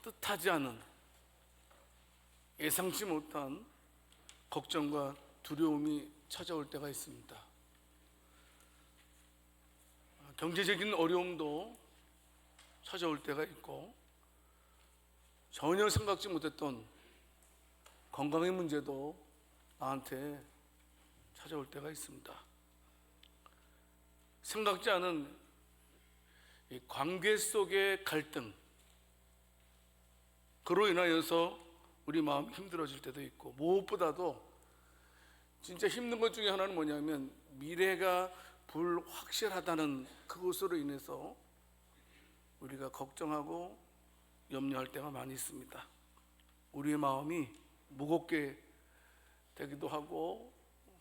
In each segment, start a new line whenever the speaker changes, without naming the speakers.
뜻하지 않은, 예상치 못한 걱정과 두려움이 찾아올 때가 있습니다. 경제적인 어려움도 찾아올 때가 있고, 전혀 생각지 못했던 건강의 문제도 나한테 찾아올 때가 있습니다. 생각지 않은 이 관계 속의 갈등, 그로 인하여서 우리 마음이 힘들어질 때도 있고, 무엇보다도 진짜 힘든 것 중에 하나는 뭐냐면 미래가 불확실하다는 그것으로 인해서 우리가 걱정하고 염려할 때가 많이 있습니다. 우리의 마음이 무겁게 되기도 하고,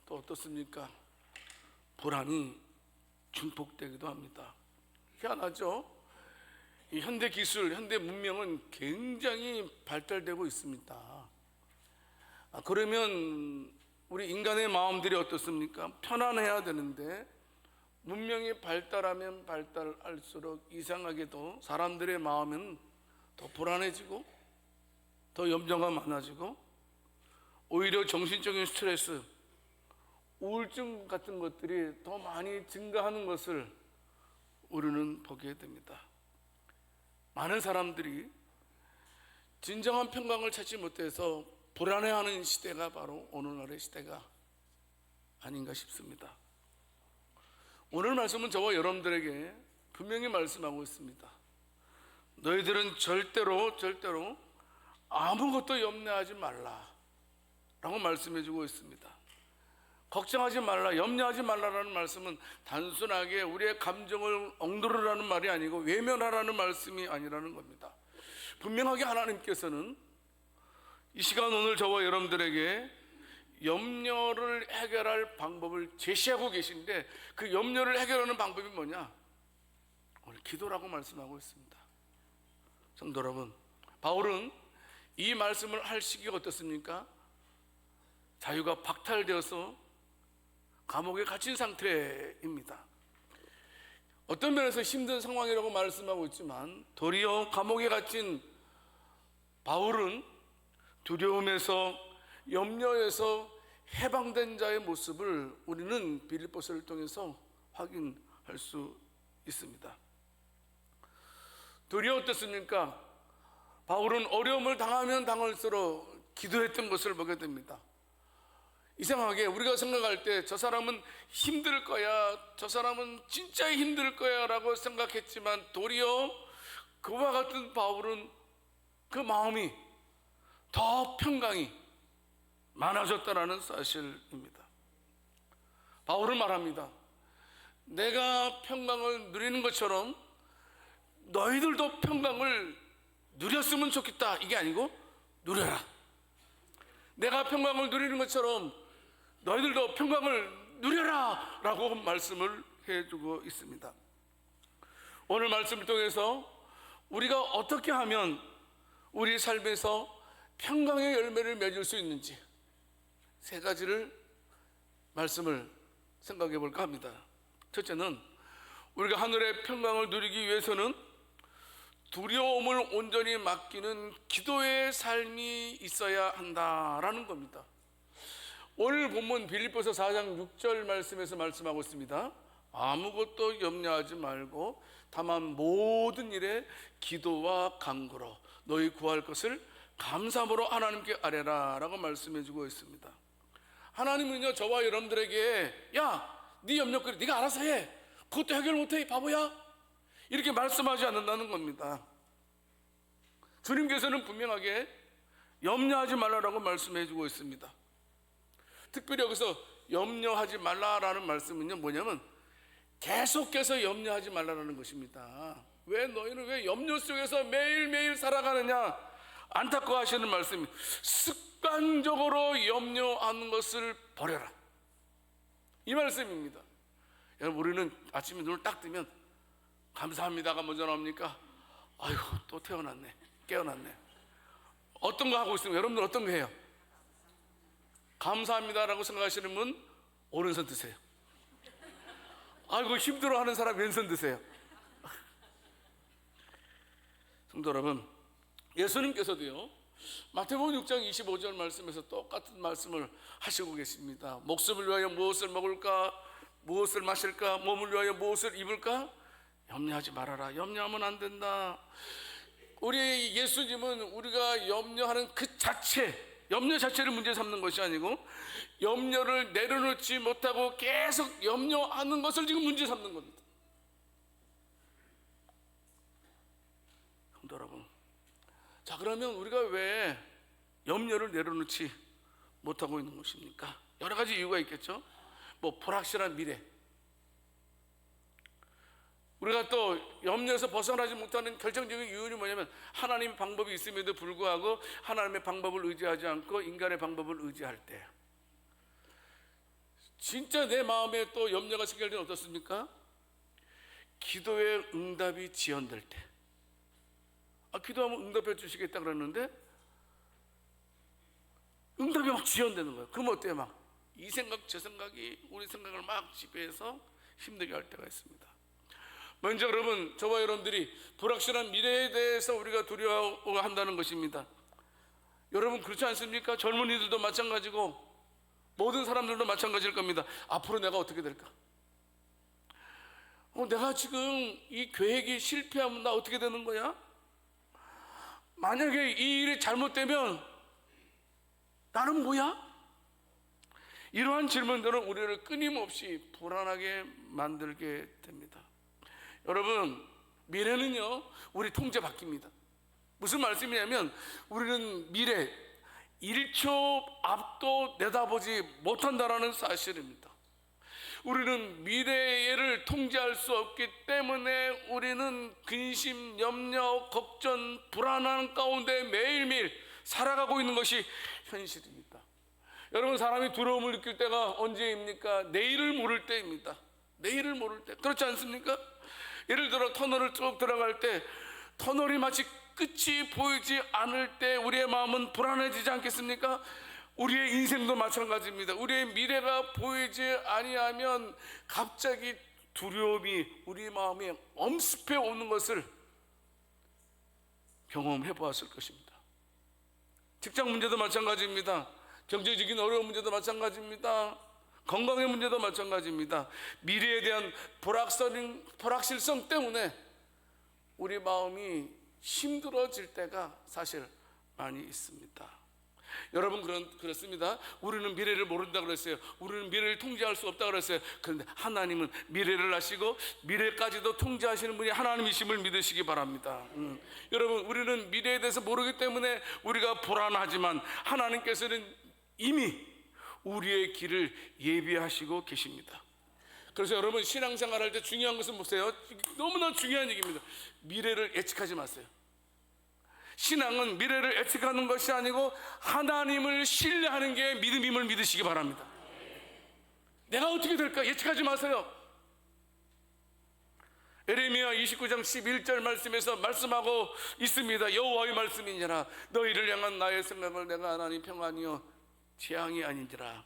또 어떻습니까? 불안이 증폭되기도 합니다. 희한하죠? 이 현대 기술, 현대 문명은 굉장히 발달되고 있습니다. 그러면 우리 인간의 마음들이 어떻습니까? 편안해야 되는데, 문명이 발달하면 발달할수록 이상하게도 사람들의 마음은 더 불안해지고, 더 염려가 많아지고, 오히려 정신적인 스트레스, 우울증 같은 것들이 더 많이 증가하는 것을 우리는 보게 됩니다. 많은 사람들이 진정한 평강을 찾지 못해서 불안해하는 시대가 바로 오늘날의 시대가 아닌가 싶습니다. 오늘 말씀은 저와 여러분들에게 분명히 말씀하고 있습니다. 너희들은 절대로 아무것도 염려하지 말라 라고 말씀해 주고 있습니다. 걱정하지 말라, 염려하지 말라라는 말씀은 단순하게 우리의 감정을 억누르라는 말이 아니고 외면하라는 말씀이 아니라는 겁니다. 분명하게 하나님께서는 이 시간 오늘 저와 여러분들에게 염려를 해결할 방법을 제시하고 계신데, 그 염려를 해결하는 방법이 뭐냐? 오늘 기도라고 말씀하고 있습니다. 성도 여러분, 바울은 이 말씀을 할 시기가 어떻습니까? 자유가 박탈되어서 감옥에 갇힌 상태입니다. 어떤 면에서 힘든 상황이라고 말씀하고 있지만, 도리어 감옥에 갇힌 바울은 두려움에서, 염려에서 해방된 자의 모습을 우리는 빌립보서를 통해서 확인할 수 있습니다. 도리어 어떻습니까? 바울은 어려움을 당하면 당할수록 기도했던 것을 보게 됩니다. 이상하게 우리가 생각할 때 저 사람은 힘들 거야, 저 사람은 진짜 힘들 거야 라고 생각했지만, 도리어 그와 같은 바울은 그 마음이 더 평강이 많아졌다라는 사실입니다. 바울은 말합니다. 내가 평강을 누리는 것처럼 너희들도 평강을 누렸으면 좋겠다, 이게 아니고 누려라. 내가 평강을 누리는 것처럼 너희들도 평강을 누려라 라고 말씀을 해주고 있습니다. 오늘 말씀을 통해서 우리가 어떻게 하면 우리 삶에서 평강의 열매를 맺을 수 있는지 세 가지를 말씀을 생각해 볼까 합니다. 첫째는, 우리가 하늘의 평강을 누리기 위해서는 두려움을 온전히 맡기는 기도의 삶이 있어야 한다라는 겁니다. 오늘 본문 빌립보서 4장 6절 말씀에서 말씀하고 있습니다. 아무것도 염려하지 말고 다만 모든 일에 기도와 간구로 너희 구할 것을 감사함으로 하나님께 아뢰라 라고 말씀해 주고 있습니다. 하나님은요, 저와 여러분들에게 야, 네 염려거리 네가 알아서 해, 그것도 해결 못해 이 바보야, 이렇게 말씀하지 않는다는 겁니다. 주님께서는 분명하게 염려하지 말라라고 말씀해 주고 있습니다. 특별히 여기서 염려하지 말라라는 말씀은요, 뭐냐면 계속해서 염려하지 말라라는 것입니다. 왜 너희는 왜 염려 속에서 매일매일 살아가느냐, 안타까워하시는 말씀이, 습관적으로 염려하는 것을 버려라, 이 말씀입니다. 여러분, 우리는 아침에 눈을 딱 뜨면 감사합니다가 먼저 나옵니까? 아이고, 또 태어났네, 깨어났네. 어떤 거 하고 있습니까? 여러분들 어떤 거 해요? 감사합니다라고 생각하시는 분 오른손 드세요. 아이고, 힘들어하는 사람 왼손 드세요. 성도 여러분, 예수님께서도요, 마태복음 6장 25절 말씀에서 똑같은 말씀을 하시고 계십니다. 목숨을 위하여 무엇을 먹을까, 무엇을 마실까, 몸을 위하여 무엇을 입을까? 염려하지 말아라. 염려하면 안 된다. 우리 예수님은 우리가 염려하는 그 자체, 염려 자체를 문제 삼는 것이 아니고 염려를 내려놓지 못하고 계속 염려하는 것을 지금 문제 삼는 겁니다. 성도 여러분, 자, 그러면 우리가 왜 염려를 내려놓지 못하고 있는 것입니까? 여러 가지 이유가 있겠죠. 뭐 불확실한 미래, 우리가 또 염려에서 벗어나지 못하는 결정적인 이유는 뭐냐면 하나님의 방법이 있음에도 불구하고 하나님의 방법을 의지하지 않고 인간의 방법을 의지할 때, 진짜 내 마음에 또 염려가 생길 때는 어떻습니까? 기도의 응답이 지연될 때. 기도하면 응답해 주시겠다 그러는데 응답이 막 지연되는 거예요. 그럼 어때요? 막 이 생각 저 생각이 우리 생각을 막 지배해서 힘들게 할 때가 있습니다. 먼저 여러분, 저와 여러분들이 불확실한 미래에 대해서 우리가 두려워한다는 것입니다. 여러분 그렇지 않습니까? 젊은이들도 마찬가지고 모든 사람들도 마찬가지일 겁니다. 앞으로 내가 어떻게 될까? 내가 지금 이 계획이 실패하면 나 어떻게 되는 거야? 만약에 이 일이 잘못되면 나는 뭐야? 이러한 질문들은 우리를 끊임없이 불안하게 만들게 됩니다. 여러분, 미래는요 우리 통제 바뀝니다. 무슨 말씀이냐면 우리는 미래 1초 앞도 내다보지 못한다라는 사실입니다. 우리는 미래를 통제할 수 없기 때문에 우리는 근심, 염려, 걱정, 불안한 가운데 매일매일 살아가고 있는 것이 현실입니다. 여러분, 사람이 두려움을 느낄 때가 언제입니까? 내일을 모를 때입니다. 내일을 모를 때. 그렇지 않습니까? 예를 들어 터널을 쭉 들어갈 때 터널이 마치 끝이 보이지 않을 때 우리의 마음은 불안해지지 않겠습니까? 우리의 인생도 마찬가지입니다. 우리의 미래가 보이지 아니하면 갑자기 두려움이 우리 마음에 엄습해 오는 것을 경험해 보았을 것입니다. 직장 문제도 마찬가지입니다. 경제적인 어려운 문제도 마찬가지입니다. 건강의 문제도 마찬가지입니다. 미래에 대한 불확실성 때문에 우리 마음이 힘들어질 때가 사실 많이 있습니다. 여러분, 그렇습니다. 우리는 미래를 모른다 그랬어요. 우리는 미래를 통제할 수 없다 그랬어요. 그런데 하나님은 미래를 아시고 미래까지도 통제하시는 분이 하나님이심을 믿으시기 바랍니다. 여러분, 우리는 미래에 대해서 모르기 때문에 우리가 불안하지만 하나님께서는 이미 우리의 길을 예비하시고 계십니다. 그래서 여러분, 신앙생활 할 때 중요한 것은 보세요. 너무나 중요한 얘기입니다. 미래를 예측하지 마세요. 신앙은 미래를 예측하는 것이 아니고 하나님을 신뢰하는 게 믿음임을 믿으시기 바랍니다. 내가 어떻게 될까 예측하지 마세요. 에레미야 29장 11절 말씀에서 말씀하고 있습니다. 여호와의 말씀이니라. 너희를 향한 나의 생각을 내가 하나님 평안이요 재앙이 아닌지라.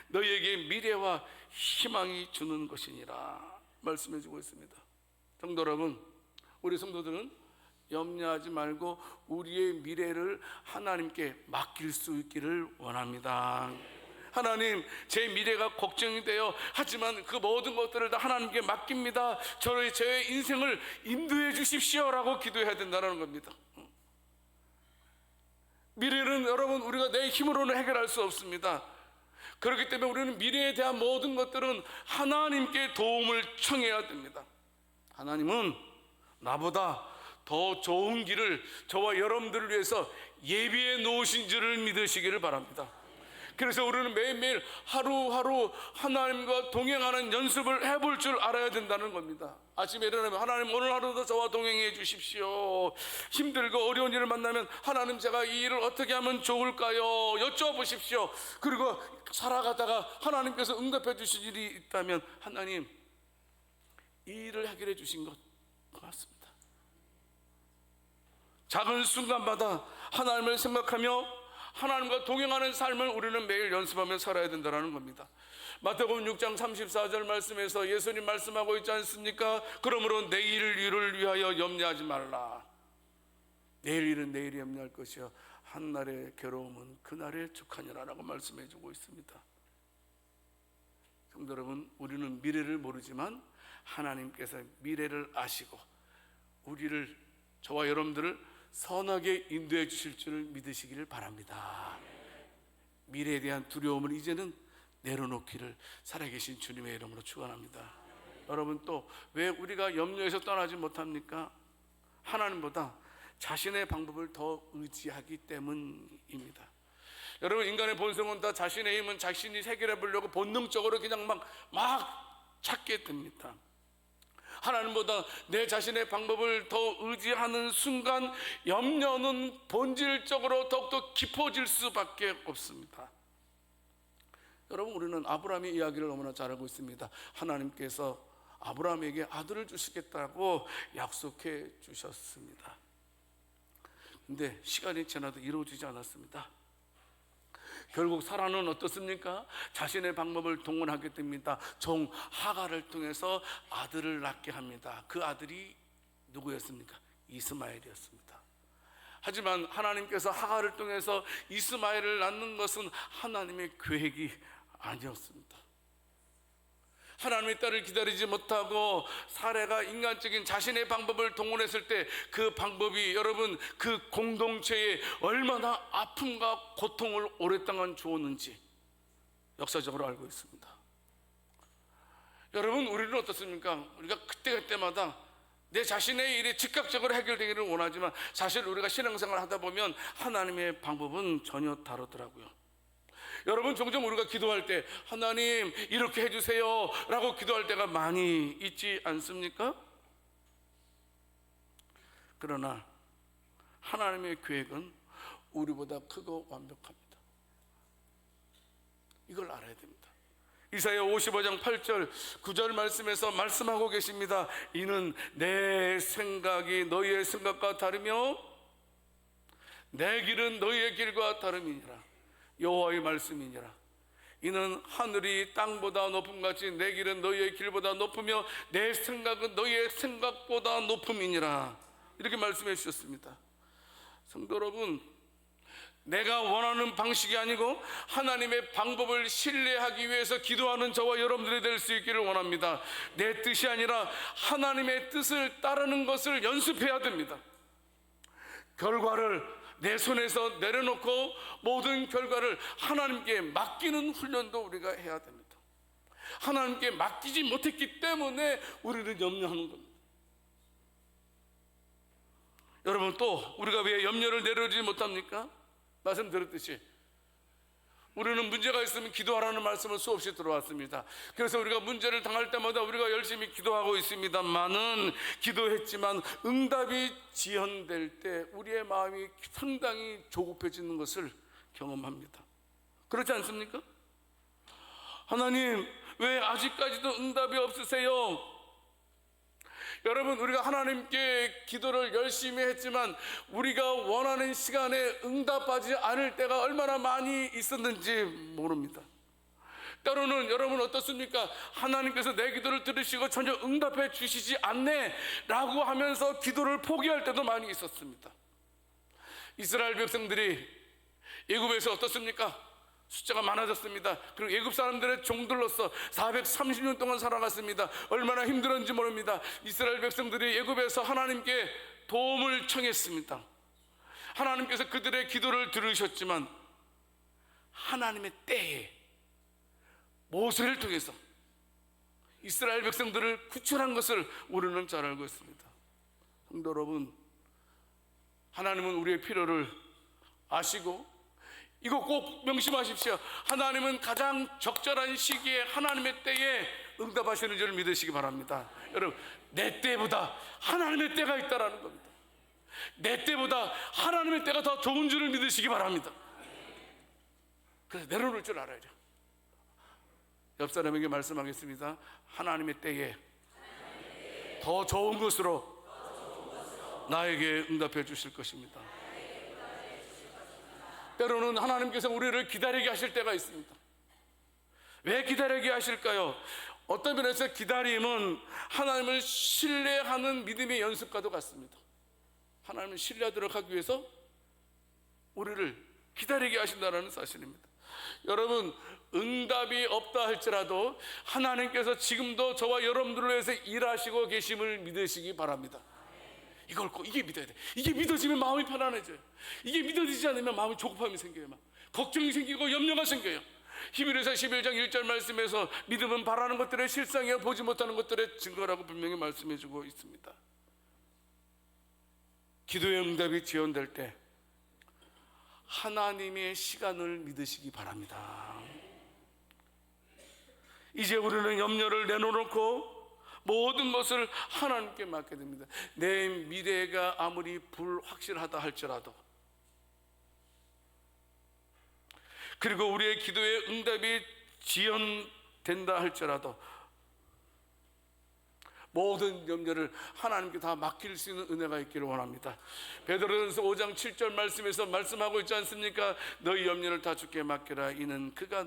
너희에게 미래와 희망이 주는 것이니라 말씀해 주고 있습니다. 성도 여러분, 우리 성도들은 염려하지 말고 우리의 미래를 하나님께 맡길 수 있기를 원합니다. 하나님, 제 미래가 걱정이 돼요. 하지만 그 모든 것들을 다 하나님께 맡깁니다. 제 인생을 인도해 주십시오라고 기도해야 된다는 겁니다. 미래는 여러분 우리가 내 힘으로는 해결할 수 없습니다. 그렇기 때문에 우리는 미래에 대한 모든 것들은 하나님께 도움을 청해야 됩니다. 하나님은 나보다 더 좋은 길을 저와 여러분들을 위해서 예비해 놓으신 줄을 믿으시기를 바랍니다. 그래서 우리는 매일매일 하루하루 하나님과 동행하는 연습을 해볼 줄 알아야 된다는 겁니다. 아침에 일어나면 하나님 오늘 하루도 저와 동행해 주십시오. 힘들고 어려운 일을 만나면 하나님 제가 이 일을 어떻게 하면 좋을까요? 여쭤보십시오. 그리고 살아가다가 하나님께서 응답해 주실 일이 있다면 하나님 이 일을 해결해 주신 것 고맙습니다. 작은 순간마다 하나님을 생각하며 하나님과 동행하는 삶을 우리는 매일 연습하며 살아야 된다는 겁니다. 마태복음 6장 34절 말씀에서 예수님 말씀하고 있지 않습니까? 그러므로 내일 일을 위하여 염려하지 말라. 내일 일은 내일이 염려할 것이요 한날의 괴로움은 그날에 족하니라 라고 말씀해 주고 있습니다. 성도 여러분, 우리는 미래를 모르지만 하나님께서 미래를 아시고 우리를, 저와 여러분들을 선하게 인도해 주실 줄을 믿으시기를 바랍니다. 미래에 대한 두려움을 이제는 내려놓기를 살아계신 주님의 이름으로 축원합니다. 여러분, 또 왜 우리가 염려에서 떠나지 못합니까? 하나님보다 자신의 방법을 더 의지하기 때문입니다. 여러분, 인간의 본성은 다 자신의 힘은 자신이 해결해 보려고 본능적으로 그냥 막 찾게 됩니다. 하나님보다 내 자신의 방법을 더 의지하는 순간 염려는 본질적으로 더욱더 깊어질 수밖에 없습니다. 여러분, 우리는 아브라함의 이야기를 너무나 잘 알고 있습니다. 하나님께서 아브라함에게 아들을 주시겠다고 약속해 주셨습니다. 근데 시간이 지나도 이루어지지 않았습니다. 결국 사라는 어떻습니까? 자신의 방법을 동원하게 됩니다. 종 하갈을 통해서 아들을 낳게 합니다. 그 아들이 누구였습니까? 이스마엘이었습니다. 하지만 하나님께서 하갈을 통해서 이스마엘을 낳는 것은 하나님의 계획이 아니었습니다. 하나님의 딸을 기다리지 못하고 사례가 인간적인 자신의 방법을 동원했을 때 그 방법이 여러분 그 공동체에 얼마나 아픔과 고통을 오랫동안 주었는지 역사적으로 알고 있습니다. 여러분, 우리는 어떻습니까? 우리가 그때마다 내 자신의 일이 즉각적으로 해결되기를 원하지만 사실 우리가 신앙생활을 하다 보면 하나님의 방법은 전혀 다르더라고요. 여러분, 종종 우리가 기도할 때 하나님 이렇게 해주세요 라고 기도할 때가 많이 있지 않습니까? 그러나 하나님의 계획은 우리보다 크고 완벽합니다. 이걸 알아야 됩니다. 이사야 55장 8절 9절 말씀에서 말씀하고 계십니다. 이는 내 생각이 너희의 생각과 다르며 내 길은 너희의 길과 다름이니라. 여호와의 말씀이니라. 이는 하늘이 땅보다 높음같이 내 길은 너희의 길보다 높으며 내 생각은 너희의 생각보다 높음이니라. 이렇게 말씀해 주셨습니다. 성도 여러분, 내가 원하는 방식이 아니고 하나님의 방법을 신뢰하기 위해서 기도하는 저와 여러분들이 될 수 있기를 원합니다. 내 뜻이 아니라 하나님의 뜻을 따르는 것을 연습해야 됩니다. 결과를 내 손에서 내려놓고 모든 결과를 하나님께 맡기는 훈련도 우리가 해야 됩니다. 하나님께 맡기지 못했기 때문에 우리는 염려하는 겁니다. 여러분, 또 우리가 왜 염려를 내려오지 못합니까? 말씀드렸듯이 우리는 문제가 있으면 기도하라는 말씀을 수없이 들어왔습니다. 그래서 우리가 문제를 당할 때마다 우리가 열심히 기도하고 있습니다만은 기도했지만 응답이 지연될 때 우리의 마음이 상당히 조급해지는 것을 경험합니다. 그렇지 않습니까? 하나님, 왜 아직까지도 응답이 없으세요? 여러분, 우리가 하나님께 기도를 열심히 했지만 우리가 원하는 시간에 응답하지 않을 때가 얼마나 많이 있었는지 모릅니다. 때로는 여러분 어떻습니까? 하나님께서 내 기도를 들으시고 전혀 응답해 주시지 않네 라고 하면서 기도를 포기할 때도 많이 있었습니다. 이스라엘 백성들이 애굽에서 어떻습니까? 숫자가 많아졌습니다. 그리고 애굽 사람들의 종들로서 430년 동안 살아갔습니다. 얼마나 힘들었는지 모릅니다. 이스라엘 백성들이 애굽에서 하나님께 도움을 청했습니다. 하나님께서 그들의 기도를 들으셨지만 하나님의 때에 모세를 통해서 이스라엘 백성들을 구출한 것을 우리는 잘 알고 있습니다. 성도 여러분, 하나님은 우리의 필요를 아시고 이거 꼭 명심하십시오. 하나님은 가장 적절한 시기에 하나님의 때에 응답하시는 줄 믿으시기 바랍니다. 여러분, 내 때보다 하나님의 때가 있다라는 겁니다. 내 때보다 하나님의 때가 더 좋은 줄을 믿으시기 바랍니다. 그래서 내려놓을 줄 알아야 돼요. 옆 사람에게 말씀하겠습니다. 하나님의 때에 더 좋은 것으로 나에게 응답해 주실 것입니다. 때로는 하나님께서 우리를 기다리게 하실 때가 있습니다. 왜 기다리게 하실까요? 어떤 면에서 기다림은 하나님을 신뢰하는 믿음의 연습과도 같습니다. 하나님을 신뢰하도록 하기 위해서 우리를 기다리게 하신다는 사실입니다. 여러분, 응답이 없다 할지라도 하나님께서 지금도 저와 여러분들을 위해서 일하시고 계심을 믿으시기 바랍니다. 이걸 꼭 이게 믿어야 돼. 이게 믿어지면 마음이 편안해져요. 이게 믿어지지 않으면 마음이 조급함이 생겨요. 막 걱정이 생기고 염려가 생겨요. 히브리서 11장 1절 말씀에서 믿음은 바라는 것들의 실상이요 보지 못하는 것들의 증거라고 분명히 말씀해 주고 있습니다. 기도의 응답이 지연될 때 하나님의 시간을 믿으시기 바랍니다. 이제 우리는 염려를 내려놓고 모든 것을 하나님께 맡게 됩니다. 내 미래가 아무리 불확실하다 할지라도, 그리고 우리의 기도의 응답이 지연된다 할지라도 모든 염려를 하나님께 다 맡길 수 있는 은혜가 있기를 원합니다. 베드로전서 5장 7절 말씀에서 말씀하고 있지 않습니까? 너희 염려를 다 주께 맡기라. 이는 그가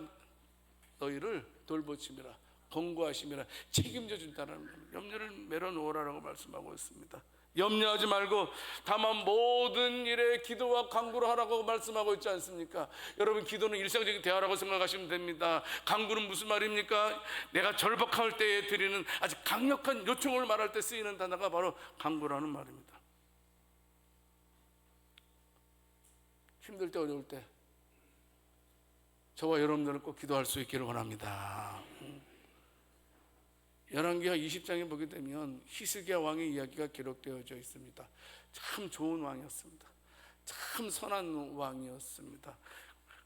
너희를 돌보심이라 권고하심이라 책임져 준다는 겁니다. 염려를 내려놓으라라고 말씀하고 있습니다. 염려하지 말고 다만 모든 일에 기도와 간구를 하라고 말씀하고 있지 않습니까? 여러분, 기도는 일상적인 대화라고 생각하시면 됩니다. 간구는 무슨 말입니까? 내가 절박할 때에 드리는 아주 강력한 요청을 말할 때 쓰이는 단어가 바로 간구라는 말입니다. 힘들 때, 어려울 때 저와 여러분들은 꼭 기도할 수 있기를 원합니다. 열왕기하 20장에 보게 되면 히스기야 왕의 이야기가 기록되어져 있습니다. 참 좋은 왕이었습니다. 참 선한 왕이었습니다.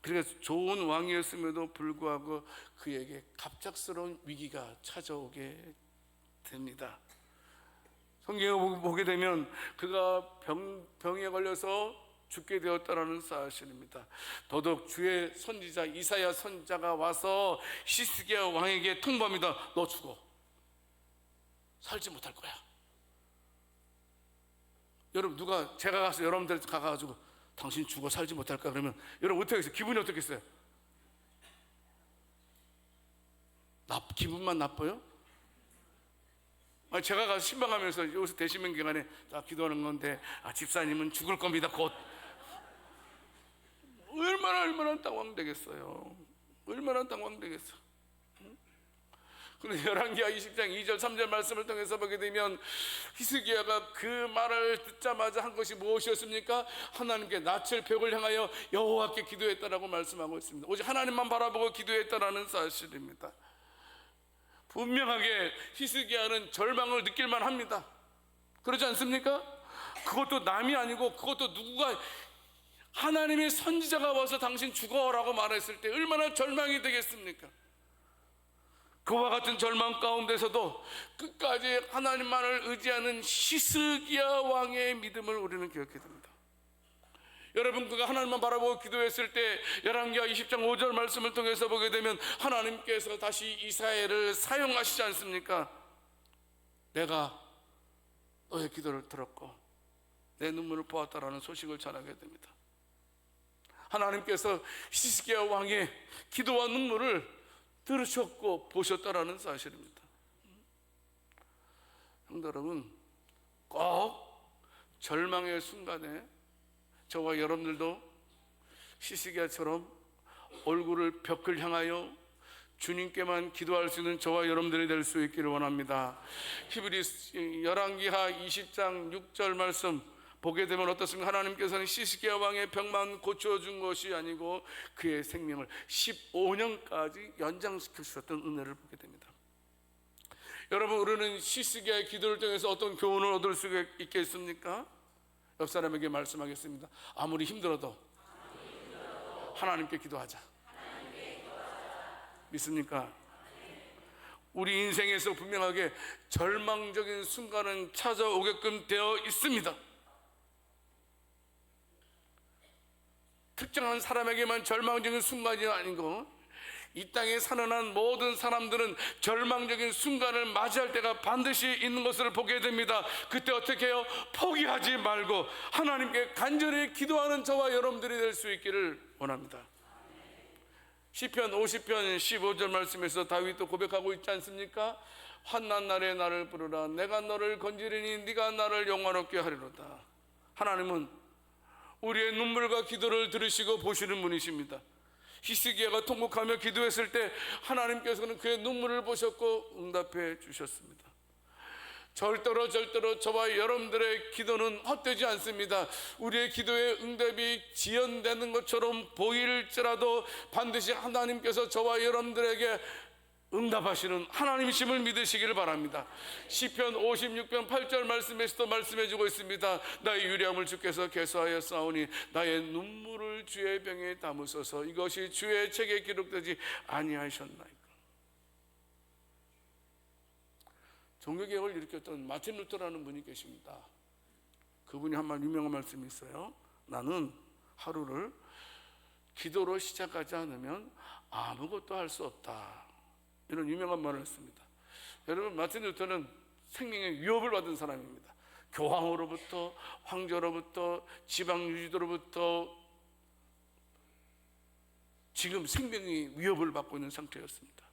그래서 좋은 왕이었음에도 불구하고 그에게 갑작스러운 위기가 찾아오게 됩니다. 성경을 보게 되면 그가 병에 걸려서 죽게 되었다라는 사실입니다. 더더욱 주의 선지자 이사야 선지자가 와서 히스기야 왕에게 통보합니다. 너 죽어. 살지 못할 거야. 여러분, 제가 가서 여러분들 가가지고 당신 죽어 살지 못할까 그러면 여러분 어떻게 했어요? 기분이 어떻겠어요? 기분만 나빠요? 제가 가서 신방하면서 여기서 대시면 기간에 기도하는 건데 집사님은 죽을 겁니다 곧. 얼마나 당황되겠어요. 얼마나 당황되겠어. 그런데 열왕기하 20장 2절 3절 말씀을 통해서 보게 되면 히스기야가 그 말을 듣자마자 한 것이 무엇이었습니까? 하나님께 낯을 벽을 향하여 여호와께 기도했다라고 말씀하고 있습니다. 오직 하나님만 바라보고 기도했다라는 사실입니다. 분명하게 히스기야는 절망을 느낄만 합니다. 그렇지 않습니까? 그것도 남이 아니고 그것도 누구가 하나님의 선지자가 와서 당신 죽어라고 말했을 때 얼마나 절망이 되겠습니까? 그와 같은 절망 가운데서도 끝까지 하나님만을 의지하는 히스기야 왕의 믿음을 우리는 기억해야 됩니다. 여러분, 그가 하나님만 바라보고 기도했을 때 열왕기하 20장 5절 말씀을 통해서 보게 되면 하나님께서 다시 이스라엘을 사용하시지 않습니까? 내가 너의 기도를 들었고 내 눈물을 보았다라는 소식을 전하게 됩니다. 하나님께서 히스기야 왕의 기도와 눈물을 들으셨고 보셨다라는 사실입니다. 성도 여러분, 꼭 절망의 순간에 저와 여러분들도 히스기야처럼 얼굴을 벽을 향하여 주님께만 기도할 수 있는 저와 여러분들이 될 수 있기를 원합니다. 열왕기하 20장 6절 말씀 보게 되면 어떻습니까? 하나님께서는 히스기야 왕의 병만 고쳐준 것이 아니고 그의 생명을 15년까지 연장시켜 주셨던 은혜를 보게 됩니다. 여러분, 우리는 히스기야의 기도를 통해서 어떤 교훈을 얻을 수 있겠습니까? 옆 사람에게 말씀하겠습니다. 아무리 힘들어도 하나님께 기도하자. 믿습니까? 우리 인생에서 분명하게 절망적인 순간은 찾아오게끔 되어 있습니다. 특정한 사람에게만 절망적인 순간이 아니고 이 땅에 사는 한 모든 사람들은 절망적인 순간을 맞이할 때가 반드시 있는 것을 보게 됩니다. 그때 어떻게 해요? 포기하지 말고 하나님께 간절히 기도하는 저와 여러분들이 될 수 있기를 원합니다. 시편 50편 15절 말씀에서 다윗도 고백하고 있지 않습니까? 환난 날에 나를 부르라. 내가 너를 건지리니 네가 나를 영화롭게 하리로다. 하나님은 우리의 눈물과 기도를 들으시고 보시는 분이십니다. 히스기야가 통곡하며 기도했을 때 하나님께서는 그의 눈물을 보셨고 응답해 주셨습니다. 절대로 저와 여러분들의 기도는 헛되지 않습니다. 우리의 기도의 응답이 지연되는 것처럼 보일지라도 반드시 하나님께서 저와 여러분들에게 응답하시는 하나님이심을 믿으시기를 바랍니다. 시편 56편 8절 말씀에서도 말씀해주고 있습니다. 나의 유리함을 주께서 계수하여 싸우니 나의 눈물을 주의 병에 담으소서. 이것이 주의 책에 기록되지 아니하셨나이까. 종교개혁을 일으켰던 마틴 루터라는 분이 계십니다. 그분이 한 말 유명한 말씀이 있어요. 나는 하루를 기도로 시작하지 않으면 아무것도 할 수 없다. 이런 유명한 말을 했습니다. 여러분, 마틴 루터는 생명의 위협을 받은 사람입니다. 교황으로부터, 황제로부터, 지방 유지도로부터 지금 생명의 위협을 받고 있는 상태였습니다.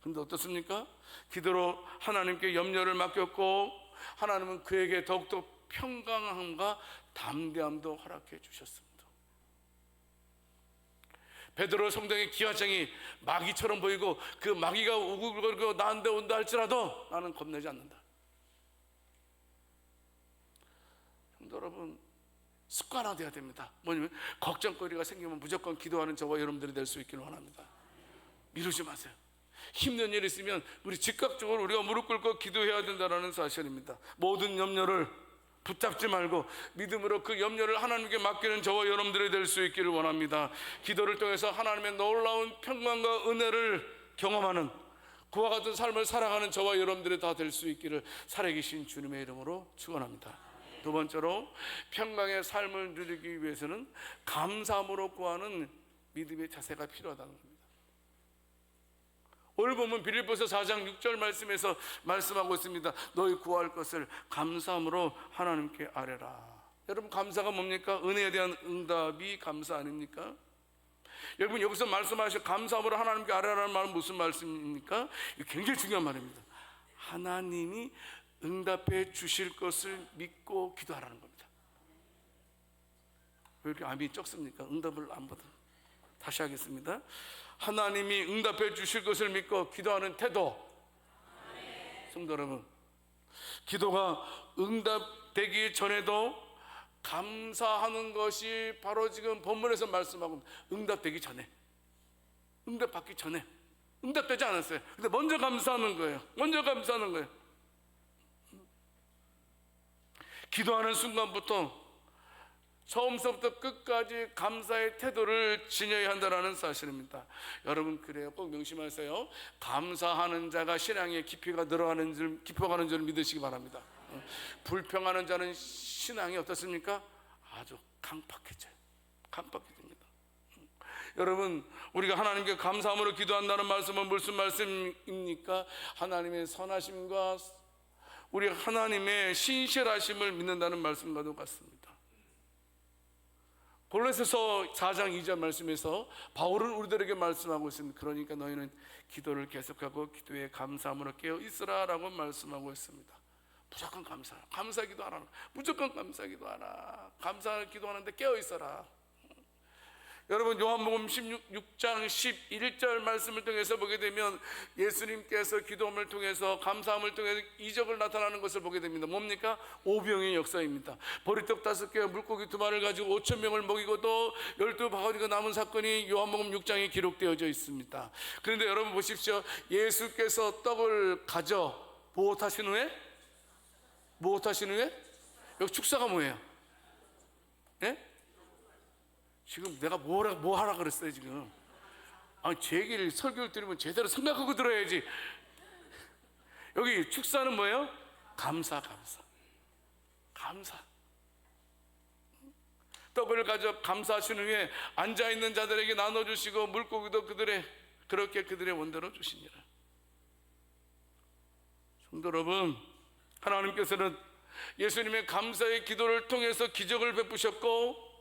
그런데 어떻습니까? 기도로 하나님께 염려를 맡겼고 하나님은 그에게 더욱더 평강함과 담대함도 허락해 주셨습니다. 베드로 성당의 기와장이 마귀처럼 보이고 그 마귀가 우글거리고 나한테 온다 할지라도 나는 겁내지 않는다. 성도 여러분, 습관화되어야 됩니다. 뭐냐면 걱정거리가 생기면 무조건 기도하는 저와 여러분들이 될 수 있기를 원합니다. 미루지 마세요. 힘든 일이 있으면 우리 즉각적으로 우리가 무릎 꿇고 기도해야 된다는 사실입니다. 모든 염려를 붙잡지 말고 믿음으로 그 염려를 하나님께 맡기는 저와 여러분들이 될 수 있기를 원합니다. 기도를 통해서 하나님의 놀라운 평강과 은혜를 경험하는 그와 같은 삶을 살아가는 저와 여러분들이 다 될 수 있기를 살아계신 주님의 이름으로 축원합니다. 두 번째로 평강의 삶을 누리기 위해서는 감사함으로 구하는 믿음의 자세가 필요하다는 겁니다. 오늘 보면 빌립보서 4장 6절 말씀에서 말씀하고 있습니다. 너희 구할 것을 감사함으로 하나님께 아뢰라. 여러분, 감사가 뭡니까? 은혜에 대한 응답이 감사 아닙니까? 여러분, 여기서 말씀하신 감사함으로 하나님께 아뢰라는 말은 무슨 말씀입니까? 이거 굉장히 중요한 말입니다. 하나님이 응답해 주실 것을 믿고 기도하라는 겁니다. 왜 이렇게 암이 적습니까? 응답을 안 받아. 다시 하겠습니다. 하나님이 응답해 주실 것을 믿고 기도하는 태도. 성도 여러분, 기도가 응답되기 전에도 감사하는 것이 바로 지금 본문에서 말씀하고 응답되기 전에, 응답받기 전에, 응답되지 않았어요. 근데 먼저 감사하는 거예요. 먼저 감사하는 거예요. 기도하는 순간부터 처음부터 끝까지 감사의 태도를 지녀야 한다는 사실입니다. 여러분, 그래요. 꼭 명심하세요. 감사하는 자가 신앙의 깊이가 깊어가는 줄 믿으시기 바랍니다. 불평하는 자는 신앙이 어떻습니까? 아주 강팍해져요. 강팍해집니다. 여러분, 우리가 하나님께 감사함으로 기도한다는 말씀은 무슨 말씀입니까? 하나님의 선하심과 우리 하나님의 신실하심을 믿는다는 말씀과도 같습니다. 골로새서 4장 2절 말씀에서 바울은 우리들에게 말씀하고 있습니다. 그러니까 너희는 기도를 계속하고 기도에 감사함으로 깨어 있으라 라고 말씀하고 있습니다. 무조건 감사 기도하라. 무조건 감사 기도하라. 감사 기도하는데 깨어 있어라. 여러분, 요한복음 16장 11절 말씀을 통해서 보게 되면 예수님께서 기도함을 통해서 감사함을 통해서 이적을 나타나는 것을 보게 됩니다. 뭡니까? 오병의 역사입니다. 보리떡 5개와 물고기 2마리를 가지고 5,000명을 먹이고도 12바구니가 남은 사건이 요한복음 6장에 기록되어져 있습니다. 그런데 여러분 보십시오. 예수께서 떡을 가져 무엇하신 후에? 여기 축사가 뭐예요? 예? 지금 내가 뭐 하라 그랬어요 지금? 제 얘기를 설교를 들으면 제대로 생각하고 들어야지. 여기 축사는 뭐예요? 감사. 떡을 가져 감사하신 후에 앉아있는 자들에게 나눠주시고 물고기도 그들의 원대로 주시니라. 성도 여러분, 하나님께서는 예수님의 감사의 기도를 통해서 기적을 베푸셨고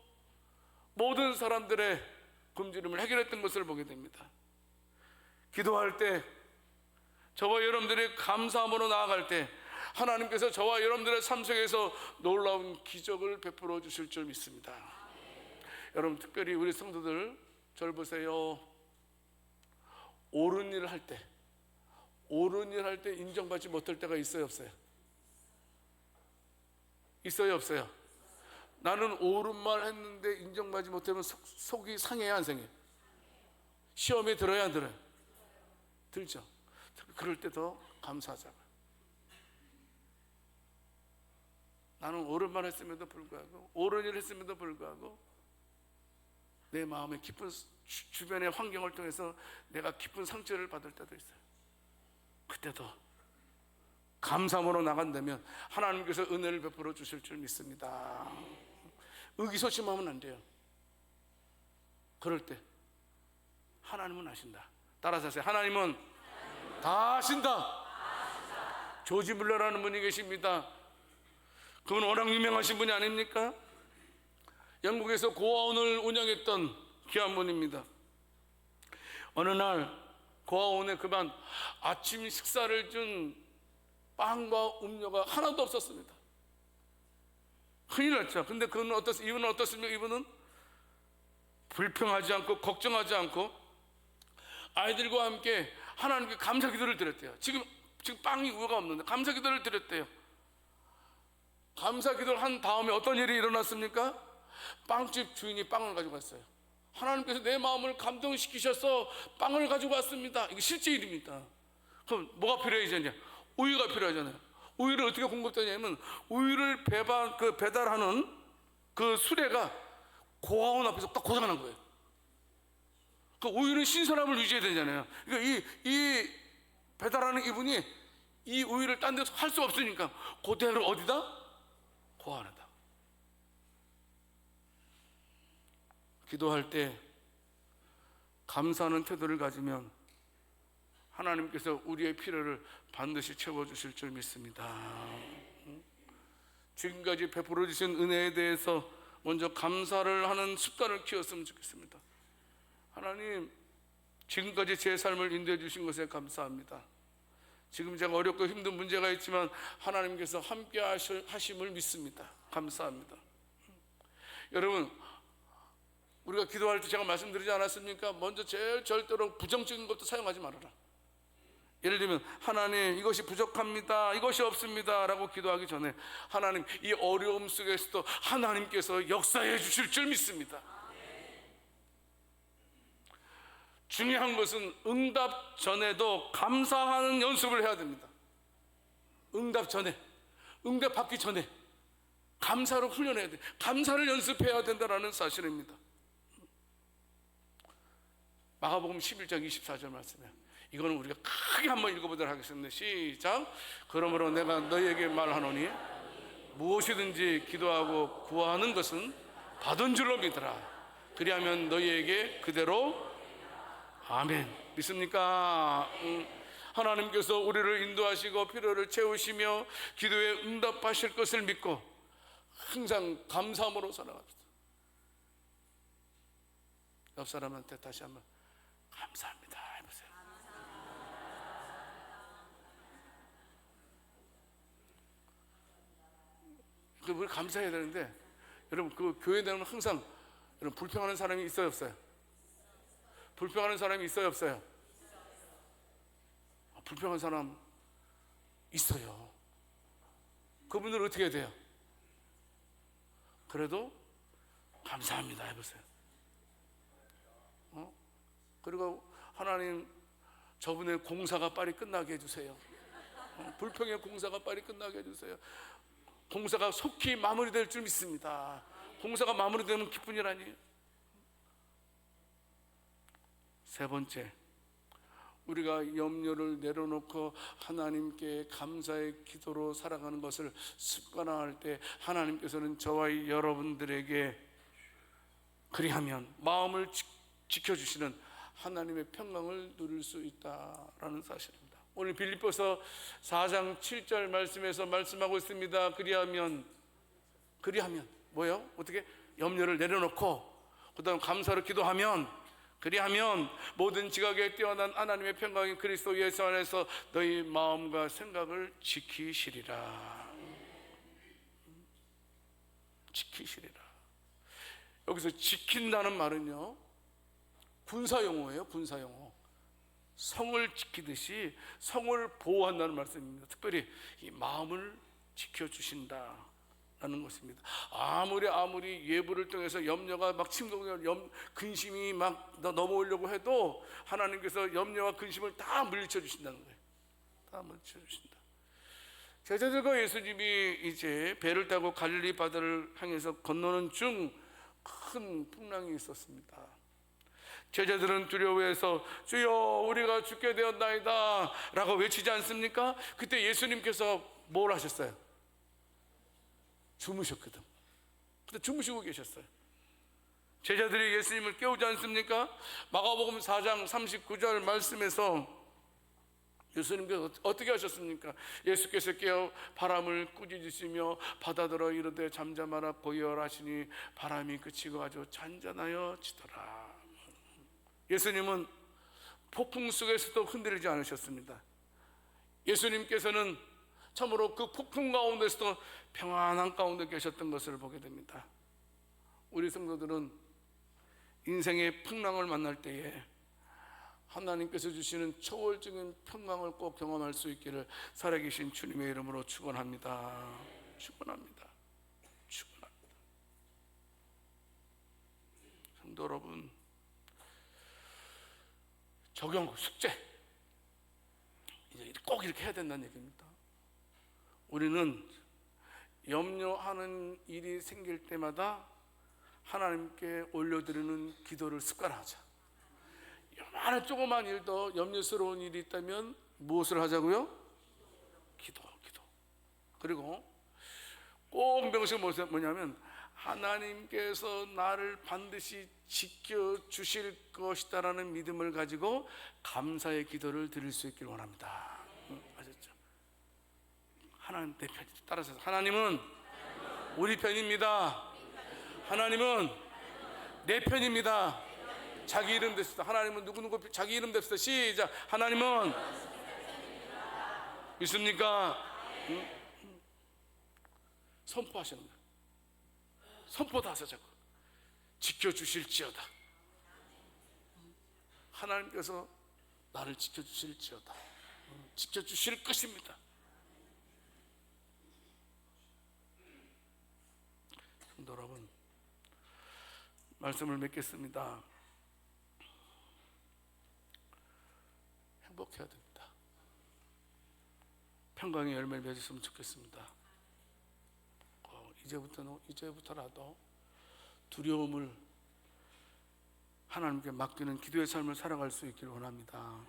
모든 사람들의 굶주림을 해결했던 것을 보게 됩니다. 기도할 때 저와 여러분들이 감사함으로 나아갈 때 하나님께서 저와 여러분들의 삶 속에서 놀라운 기적을 베풀어 주실 줄 믿습니다. 여러분, 특별히 우리 성도들 절 보세요. 옳은 일을 할 때 인정받지 못할 때가 있어요, 없어요? 있어요, 없어요? 나는 옳은 말 했는데 인정받지 못하면 속이 상해야 안 상해? 시험에 들어야 안 들어요? 들죠. 그럴 때 더 감사하자고요. 나는 옳은 말 했음에도 불구하고, 옳은 일 했음에도 불구하고 내 마음에 깊은, 주변의 환경을 통해서 내가 깊은 상처를 받을 때도 있어요. 그때도 감사함으로 나간다면 하나님께서 은혜를 베풀어 주실 줄 믿습니다. 의기소침하면 안 돼요. 그럴 때 하나님은 아신다. 따라서 하세요. 하나님은 다 아신다. 조지 물러라는 분이 계십니다. 그분 워낙 유명하신 분이 아닙니까? 영국에서 고아원을 운영했던 귀한 분입니다. 어느 날 고아원에 그만 아침 식사를 준 빵과 음료가 하나도 없었습니다. 큰일 났죠. 근데 이분은 어떻습니까? 이분은 불평하지 않고 걱정하지 않고 아이들과 함께 하나님께 감사 기도를 드렸대요. 지금 빵이 우유가 없는데 감사 기도를 드렸대요. 감사 기도를 한 다음에 어떤 일이 일어났습니까? 빵집 주인이 빵을 가지고 왔어요. 하나님께서 내 마음을 감동시키셔서 빵을 가지고 왔습니다. 이게 실제 일입니다. 그럼 뭐가 필요해지냐? 우유가 필요하잖아요. 우유를 어떻게 공급되냐면 우유를 배달하는 그 수레가 고아원 앞에서 딱 고장난 거예요. 그 우유는 신선함을 유지해야 되잖아요. 그러니까 이 배달하는 이분이 이 우유를 딴 데서 할 수 없으니까 그대로 어디다? 고아원에다. 기도할 때 감사하는 태도를 가지면 하나님께서 우리의 필요를 반드시 채워주실 줄 믿습니다. 지금까지 베풀어 주신 은혜에 대해서 먼저 감사를 하는 습관을 키웠으면 좋겠습니다. 하나님, 지금까지 제 삶을 인도해 주신 것에 감사합니다. 지금 제가 어렵고 힘든 문제가 있지만 하나님께서 함께 하심을 믿습니다. 감사합니다. 여러분, 우리가 기도할 때 제가 말씀드리지 않았습니까? 먼저 제일 절대로 부정적인 것도 사용하지 말아라. 예를 들면 하나님, 이것이 부족합니다, 이것이 없습니다 라고 기도하기 전에 하나님, 이 어려움 속에서도 하나님께서 역사해 주실 줄 믿습니다. 중요한 것은 응답 전에도 감사하는 연습을 해야 됩니다. 응답 전에, 응답 받기 전에 감사로 훈련해야 돼. 감사를 연습해야 된다는 사실입니다. 마가복음 11장 24절 말씀이에요. 이거는 우리가 크게 한번 읽어보도록 하겠습니다. 시작. 그러므로 내가 너희에게 말하노니 무엇이든지 기도하고 구하는 것은 받은 줄로 믿으라. 그리하면 너희에게 그대로. 아멘. 믿습니까? 하나님께서 우리를 인도하시고 필요를 채우시며 기도에 응답하실 것을 믿고 항상 감사함으로 살아갑시다. 옆 사람한테 다시 한번 감사합니다 해보세요. 우리 감사해야 되는데, 여러분, 그 교회에 되면 항상 여러분 불평하는 사람이 있어요, 없어요? 불평하는 사람이 있어요, 없어요? 불평하는 사람 있어요. 그분들은 어떻게 해야 돼요? 그래도 감사합니다 해보세요. 그리고 하나님, 저분의 공사가 빨리 끝나게 해주세요. 불평의 공사가 빨리 끝나게 해주세요. 공사가 속히 마무리될 줄 믿습니다. 공사가 마무리되면 기쁜 일 아니에요? 세 번째, 우리가 염려를 내려놓고 하나님께 감사의 기도로 살아가는 것을 습관화할 때 하나님께서는 저와 여러분들에게 그리하면 마음을 지켜주시는 하나님의 평강을 누릴 수 있다라는 사실입니다. 오늘 빌립보서 4장 7절 말씀에서 말씀하고 있습니다. 그리하면 뭐예요? 어떻게? 염려를 내려놓고 그 다음 감사로 기도하면 그리하면 모든 지각에 뛰어난 하나님의 평강이 그리스도 예수 안에서 너희 마음과 생각을 지키시리라. 지키시리라. 여기서 지킨다는 말은요, 군사용어예요. 군사용어. 성을 지키듯이 성을 보호한다는 말씀입니다. 특별히 이 마음을 지켜주신다 라는 것입니다. 아무리 예불을 통해서 염려가 막 근심이 막 넘어오려고 해도 하나님께서 염려와 근심을 다 물리쳐 주신다는 거예요. 다 물리쳐 주신다. 제자들과 예수님이 이제 배를 타고 갈릴리 바다를 향해서 건너는 중 큰 풍랑이 있었습니다. 제자들은 두려워해서 주여 우리가 죽게 되었나이다 라고 외치지 않습니까? 그때 예수님께서 뭘 하셨어요? 주무셨거든. 근데 주무시고 계셨어요. 제자들이 예수님을 깨우지 않습니까? 마가복음 4장 39절 말씀에서 예수님께서 어떻게 하셨습니까? 예수께서 깨어 바람을 꾸짖으시며 바다더러 이르되 잠잠하라 고요하라 하시니 바람이 그치고 아주 잔잔하여 지더라. 예수님은 폭풍 속에서도 흔들리지 않으셨습니다. 예수님께서는 참으로 그 폭풍 가운데서도 평안한 가운데 계셨던 것을 보게 됩니다. 우리 성도들은 인생의 풍랑을 만날 때에 하나님께서 주시는 초월적인 평강을 꼭 경험할 수 있기를 살아계신 주님의 이름으로 축원합니다. 축원합니다. 축원합니다. 성도 여러분, 적용 숙제 이제 꼭 이렇게 해야 된다는 얘기입니다. 우리는 염려하는 일이 생길 때마다 하나님께 올려드리는 기도를 습관하자. 얼마나 조그만 일도 염려스러운 일이 있다면 무엇을 하자고요? 기도. 그리고 꼭 명시 뭐냐면 하나님께서 나를 반드시 지켜주실 것이다라는 믿음을 가지고 감사의 기도를 드릴 수 있길 원합니다. 아셨죠? 하나님 내 편, 따라서 하나님은 우리 편입니다. 하나님은 내 편입니다. 자기 이름 댑시다. 하나님은 누구 자기 이름 댑시다. 시작. 하나님은 믿습니까? 선포하시는 거예요. 선포도 하시자고. 지켜주실지어다. 하나님께서 나를 지켜주실지어다. 지켜주실 것입니다. 성도 여러분, 말씀을 맺겠습니다. 행복해야 됩니다. 평강의 열매를 맺었으면 좋겠습니다. 이제부터라도 두려움을 하나님께 맡기는 기도의 삶을 살아갈 수 있기를 원합니다.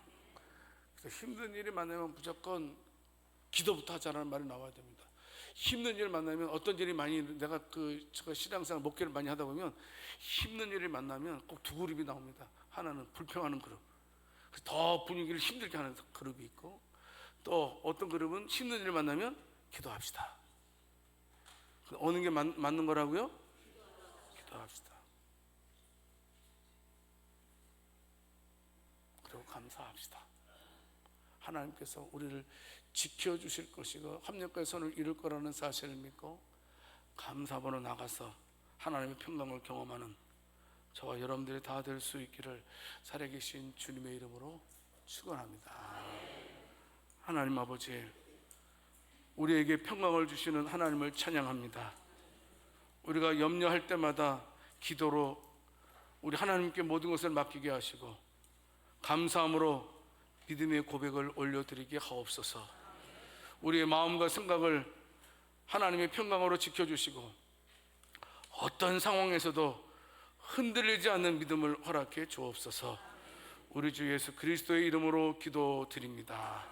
그래서 힘든 일이 만나면 무조건 기도부터 하자라는 말이 나와야 됩니다. 힘든 일을 만나면 어떤 일이 많이, 내가 제가 신앙생활 목회를 많이 하다 보면 힘든 일을 만나면 꼭 두 그룹이 나옵니다. 하나는 불평하는 그룹, 더 분위기를 힘들게 하는 그룹이 있고, 또 어떤 그룹은 힘든 일을 만나면 기도합시다. 어느 게 맞는 거라고요? 기도합시다. 그리고 감사합시다. 하나님께서 우리를 지켜주실 것이고 합력과 선을 이룰 거라는 사실을 믿고 감사번호 나가서 하나님의 평강을 경험하는 저와 여러분들이 다 될 수 있기를 살아계신 주님의 이름으로 축원합니다. 하나님 아버지, 우리에게 평강을 주시는 하나님을 찬양합니다. 우리가 염려할 때마다 기도로 우리 하나님께 모든 것을 맡기게 하시고 감사함으로 믿음의 고백을 올려드리게 하옵소서. 우리의 마음과 생각을 하나님의 평강으로 지켜주시고 어떤 상황에서도 흔들리지 않는 믿음을 허락해 주옵소서. 우리 주 예수 그리스도의 이름으로 기도드립니다.